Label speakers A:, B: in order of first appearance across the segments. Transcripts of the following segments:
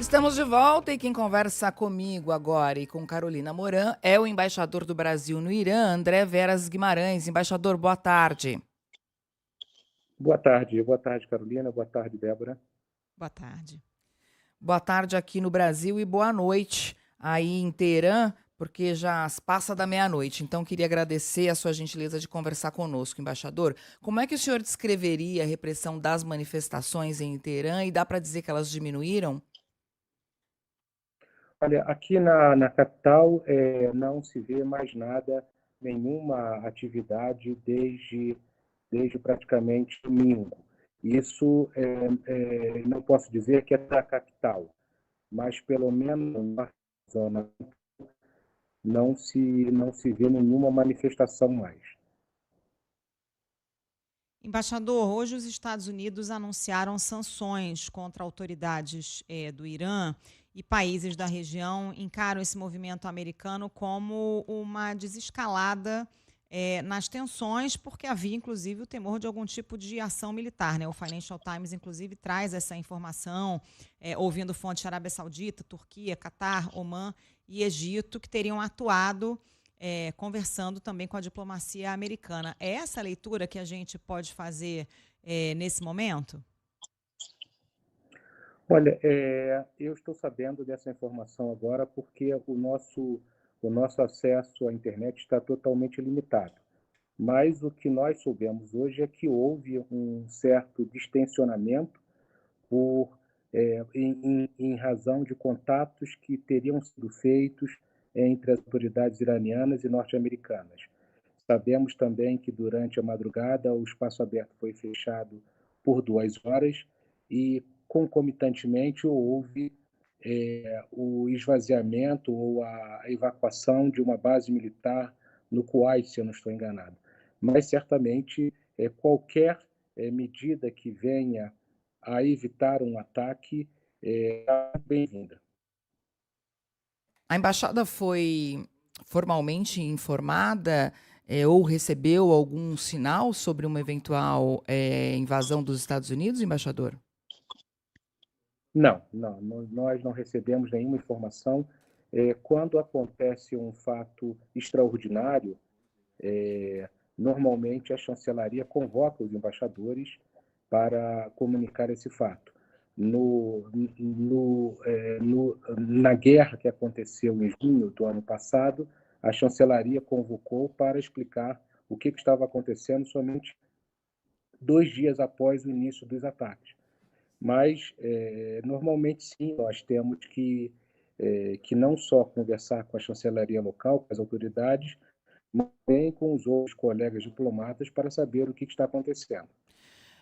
A: Estamos de volta e quem conversa comigo agora e com Carolina Moran é o embaixador do Brasil no Irã, André Veras Guimarães. Embaixador, boa tarde.
B: Boa tarde, Carolina, boa tarde, Débora.
C: Boa tarde.
A: Boa tarde aqui no Brasil e boa noite aí em Teherã, porque já passa da meia-noite. Então, queria agradecer a sua gentileza de conversar conosco, embaixador. Como é que o senhor descreveria a repressão das manifestações em Teherã e dá para dizer que elas diminuíram?
B: Olha, aqui na capital não se vê mais nada, nenhuma atividade desde praticamente domingo. Isso não posso dizer que é da capital, mas pelo menos na zona não se vê nenhuma manifestação mais.
C: Embaixador, hoje os Estados Unidos anunciaram sanções contra autoridades do Irã e países da região encaram esse movimento americano como uma desescalada nas tensões, porque havia, inclusive, o temor de algum tipo de ação militar, né? O Financial Times, inclusive, traz essa informação, ouvindo fontes da Arábia Saudita, Turquia, Catar, Omã e Egito, que teriam atuado conversando também com a diplomacia americana. É essa a leitura que a gente pode fazer nesse momento?
B: Olha, eu estou sabendo dessa informação agora porque o nosso acesso à internet está totalmente limitado. Mas o que nós soubemos hoje é que houve um certo distensionamento por, em razão de contatos que teriam sido feitos entre as autoridades iranianas e norte-americanas. Sabemos também que durante a madrugada o espaço aberto foi fechado por 2 horas e, concomitantemente, houve o esvaziamento ou a evacuação de uma base militar no Kuwait, se eu não estou enganado. Mas, certamente, qualquer medida que venha a evitar um ataque é bem-vinda.
A: A embaixada foi formalmente informada, ou recebeu algum sinal sobre uma eventual, invasão dos Estados Unidos, embaixador?
B: Não, não, nós não recebemos nenhuma informação. Quando acontece um fato extraordinário, normalmente a chancelaria convoca os embaixadores para comunicar esse fato. Na guerra que aconteceu em junho do ano passado, a chancelaria convocou para explicar o que estava acontecendo somente 2 dias após o início dos ataques. Mas, normalmente, sim, nós temos que não só conversar com a chancelaria local, com as autoridades, mas também com os outros colegas diplomatas para saber o que está acontecendo.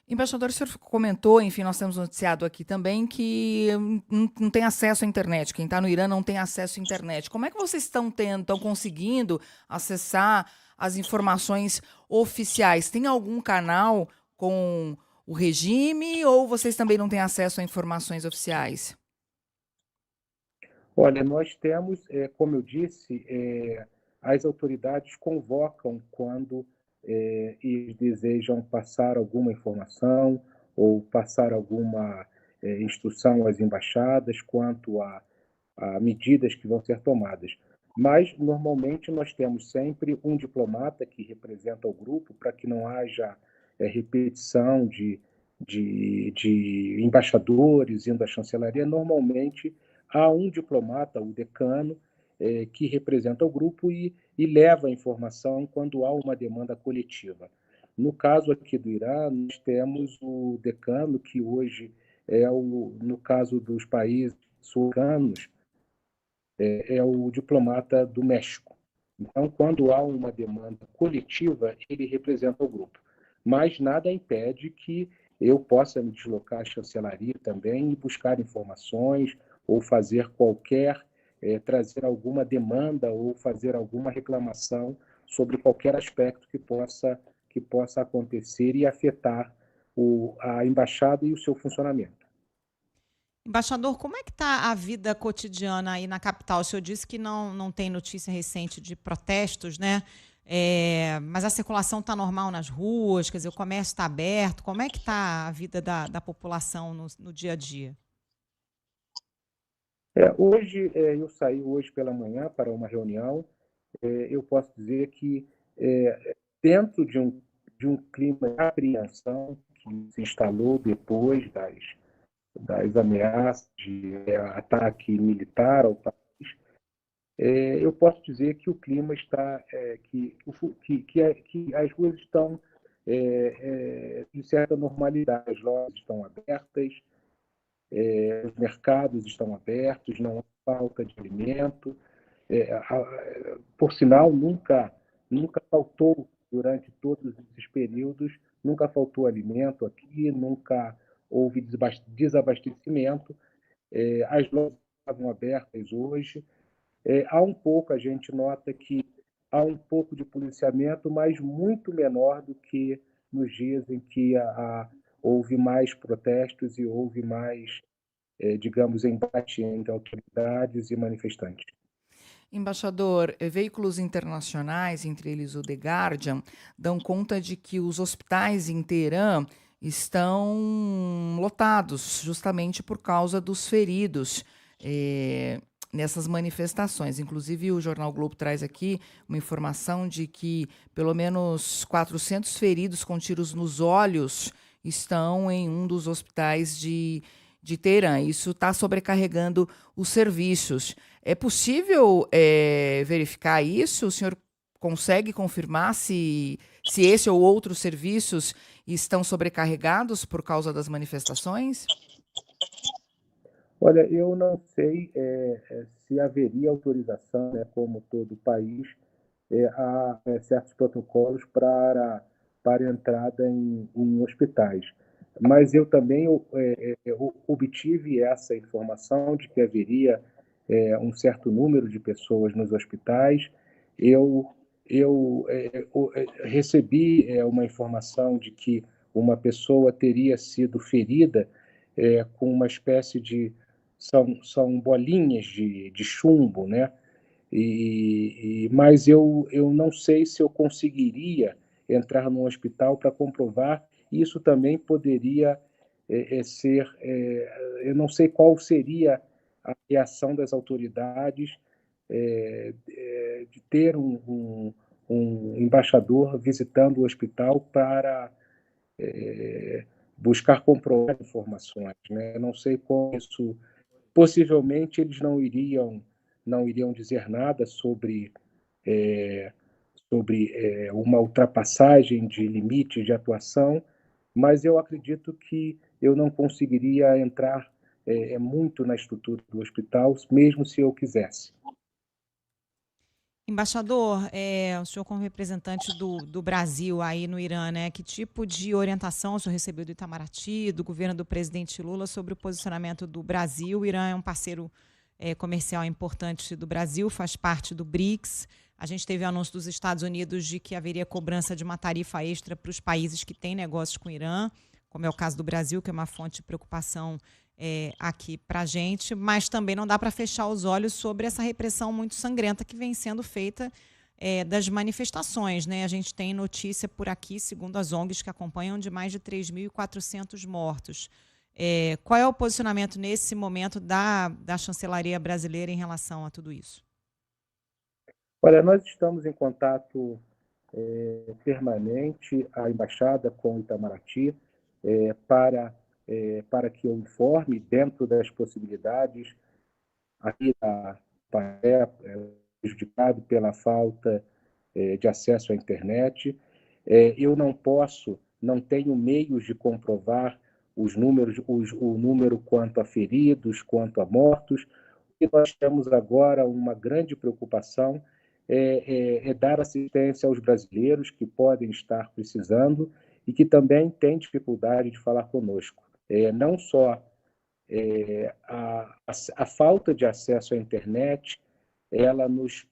A: Embaixador, o senhor comentou, enfim, nós temos noticiado aqui também que não tem acesso à internet. Quem está no Irã não tem acesso à internet. Como é que vocês estão conseguindo acessar as informações oficiais? Tem algum canal com o regime ou vocês também não têm acesso a informações oficiais?
B: Olha, nós temos, como eu disse, as autoridades convocam quando eles desejam passar alguma informação ou passar alguma instrução às embaixadas quanto a medidas que vão ser tomadas. Mas, normalmente, nós temos sempre um diplomata que representa o grupo para que não haja repetição de embaixadores indo à chancelaria. Normalmente, há um diplomata, o decano, que representa o grupo e leva a informação quando há uma demanda coletiva. No caso aqui do Irã, nós temos o decano, que hoje no caso dos países sul-americanos, é o diplomata do México. Então, quando há uma demanda coletiva, ele representa o grupo. Mas nada impede que eu possa me deslocar à chancelaria também e buscar informações ou fazer trazer alguma demanda ou fazer alguma reclamação sobre qualquer aspecto que possa acontecer e afetar a embaixada e o seu funcionamento.
C: Embaixador, como é que está a vida cotidiana aí na capital? O senhor disse que não tem notícia recente de protestos, né? Mas a circulação está normal nas ruas, quer dizer, o comércio está aberto. Como é que está a vida da população no dia a dia?
B: Hoje, eu saí hoje pela manhã para uma reunião. Eu posso dizer que, dentro de um clima de apreensão que se instalou depois das ameaças de ataque militar ao país, eu posso dizer que o clima está, que as ruas estão de certa normalidade, as lojas estão abertas, os mercados estão abertos, não há falta de alimento. Por sinal, nunca faltou, durante todos esses períodos, nunca faltou alimento aqui, nunca houve desabastecimento. As lojas estavam abertas hoje. Há um pouco, a gente nota que há um pouco de policiamento, mas muito menor do que nos dias em que houve mais protestos e houve mais, digamos, embate entre autoridades e manifestantes.
A: Embaixador, veículos internacionais, entre eles o The Guardian, dão conta de que os hospitais em Teherã estão lotados, justamente por causa dos feridos nessas manifestações. Inclusive, o Jornal Globo traz aqui uma informação de que pelo menos 400 feridos com tiros nos olhos estão em um dos hospitais de Teherã. Isso está sobrecarregando os serviços. É possível verificar isso? O senhor consegue confirmar se esse ou outros serviços estão sobrecarregados por causa das manifestações?
B: Olha, eu não sei se haveria autorização, né, como todo país, há certos protocolos para entrada em hospitais. Mas eu também obtive essa informação de que haveria um certo número de pessoas nos hospitais. Eu, recebi uma informação de que uma pessoa teria sido ferida com uma espécie de... São bolinhas de chumbo, né? Mas eu não sei se eu conseguiria entrar no hospital para comprovar. Isso também poderia ser. Eu não sei qual seria a reação das autoridades de ter um embaixador visitando o hospital para buscar comprovar informações, né? Eu não sei como isso. Possivelmente eles não iriam dizer nada sobre uma ultrapassagem de limites de atuação, mas eu acredito que eu não conseguiria entrar muito na estrutura do hospital, mesmo se eu quisesse.
C: Embaixador, o senhor como representante do Brasil aí no Irã, né, que tipo de orientação o senhor recebeu do Itamaraty, do governo do presidente Lula sobre o posicionamento do Brasil? O Irã é um parceiro comercial importante do Brasil, faz parte do BRICS. A gente teve o anúncio dos Estados Unidos de que haveria cobrança de uma tarifa extra para os países que têm negócios com o Irã, como é o caso do Brasil, que é uma fonte de preocupação aqui para a gente, mas também não dá para fechar os olhos sobre essa repressão muito sangrenta que vem sendo feita das manifestações, né? A gente tem notícia por aqui, segundo as ONGs que acompanham, de mais de 3.400 mortos. Qual é o posicionamento nesse momento da chancelaria brasileira em relação a tudo isso?
B: Olha, nós estamos em contato permanente, a embaixada com o Itamaraty, para que eu informe, dentro das possibilidades, aqui da Paré, prejudicado pela falta de acesso à internet. Eu não tenho meios de comprovar os números, o número quanto a feridos, quanto a mortos. E nós temos agora uma grande preocupação dar assistência aos brasileiros que podem estar precisando e que também têm dificuldade de falar conosco. Não só a falta de acesso à internet, ela nos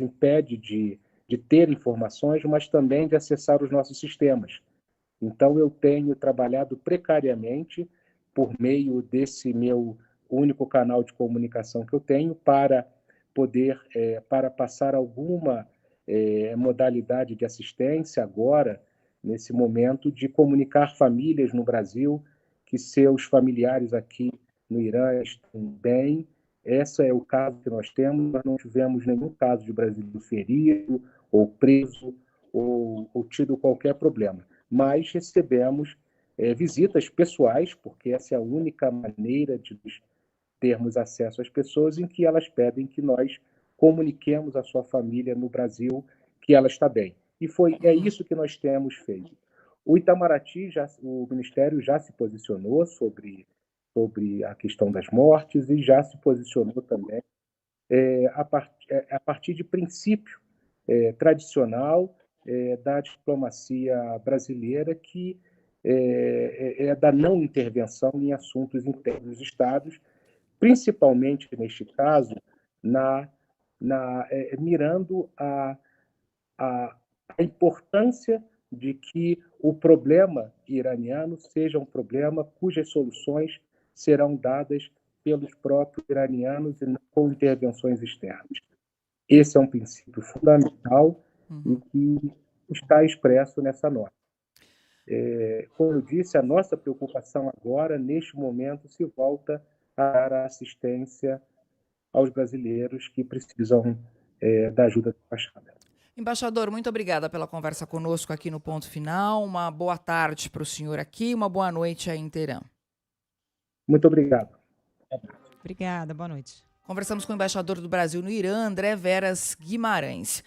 B: impede de ter informações, mas também de acessar os nossos sistemas. Então, eu tenho trabalhado precariamente por meio desse meu único canal de comunicação que eu tenho para poder, para passar alguma modalidade de assistência agora, nesse momento, de comunicar famílias no Brasil que seus familiares aqui no Irã estão bem. Esse é o caso que nós temos. Nós não tivemos nenhum caso de brasileiro ferido ou preso ou tido qualquer problema. Mas recebemos visitas pessoais, porque essa é a única maneira de termos acesso às pessoas em que elas pedem que nós comuniquemos à sua família no Brasil que ela está bem. E é isso que nós temos feito. O Itamaraty, o Ministério já se posicionou sobre a questão das mortes e já se posicionou também a partir de princípio tradicional da diplomacia brasileira, que é da não intervenção em assuntos internos dos Estados, principalmente neste caso, mirando a importância de que o problema iraniano seja um problema cujas soluções serão dadas pelos próprios iranianos e não com intervenções externas. Esse é um princípio fundamental e que está expresso nessa nota. Como eu disse, a nossa preocupação agora, neste momento, se volta a dar assistência aos brasileiros que precisam da ajuda da embaixada.
A: Embaixador, muito obrigada pela conversa conosco aqui no Ponto Final. Uma boa tarde para o senhor aqui, uma boa noite aí em Teherã.
B: Muito obrigado.
C: Obrigada, boa noite.
A: Conversamos com o embaixador do Brasil no Irã, André Veras Guimarães.